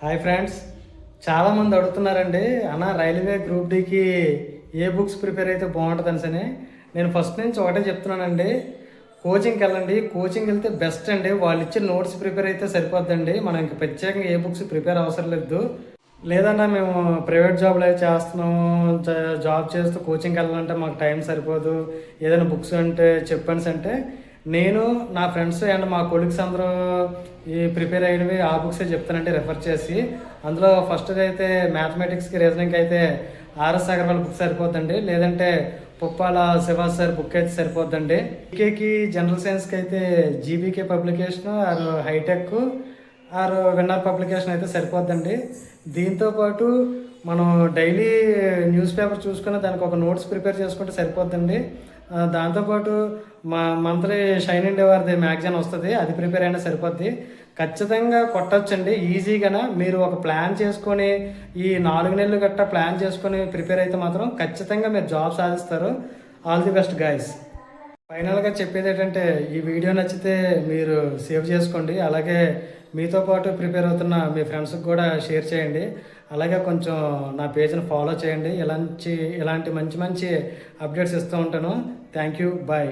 Hi friends, చాలామంది అడుగుతున్నారండి అన్న రైల్వే గ్రూప్ డీకి ఏ బుక్స్ ప్రిపేర్ అయితే బాగుంటుంది అని. నేను ఫస్ట్ నుంచి ఒకటే చెప్తున్నానండి, కోచింగ్కి వెళ్ళండి. కోచింగ్ వెళ్తే బెస్ట్ అండి. వాళ్ళు ఇచ్చిన నోట్స్ ప్రిపేర్ అయితే సరిపోద్దండి. మనం ఇంక ప్రత్యేకంగా ఏ బుక్స్ ప్రిపేర్ అవసరం లేదు. లేదన్నా మేము ప్రైవేట్ జాబ్లో అయితే చేస్తున్నాము, జాబ్ చేస్తూ కోచింగ్కి వెళ్ళాలంటే మాకు టైం సరిపోదు, ఏదైనా బుక్స్ అంటే చెప్పండి అంటే నేను నా ఫ్రెండ్స్ అండ్ మా కొలీగ్స్ అందరూ ఈ ప్రిపేర్ అయ్యేవి ఆ బుక్సే చెప్తానండి రెఫర్ చేసి. అందులో ఫస్ట్ది అయితే మ్యాథమెటిక్స్కి రీజనింగ్కి అయితే ఆర్ఎస్ అగర్వాల్ బుక్ సరిపోద్దండి, లేదంటే పుప్పాల శివాస్ సార్ బుక్ అయితే సరిపోద్దండి. జీకేకి జనరల్ సైన్స్కి అయితే GBK publication or hitech or winner publication అయితే సరిపోద్దండి. దీంతోపాటు మనం డైలీ న్యూస్ పేపర్ చూసుకుని దానికి ఒక నోట్స్ ప్రిపేర్ చేసుకుంటే సరిపోద్దండి. దాంతోపాటు మా మంత్లీ షైన్ ఇండియా వారిది మ్యాగజైన్ వస్తుంది, అది ప్రిపేర్ అయినా సరిపోద్ది. ఖచ్చితంగా కొట్టచ్చండి ఈజీగానే. మీరు ఒక ప్లాన్ చేసుకొని ఈ 4 నెలలు గట్టా ప్లాన్ చేసుకొని ప్రిపేర్ అయితే మాత్రం ఖచ్చితంగా మీరు జాబ్ సాధిస్తారు. All the best guys. ఫైనల్గా చెప్పేది ఏంటంటే, ఈ వీడియో నచ్చితే మీరు సేవ్ చేసుకోండి, అలాగే మీతో పాటు ప్రిపేర్ అవుతున్న మీ ఫ్రెండ్స్కి కూడా షేర్ చేయండి. అలాగే కొంచెం నా పేజ్ని ఫాలో చేయండి. ఇలాంటి మంచి మంచి అప్డేట్స్ ఇస్తూ ఉంటాను. Thank you, bye.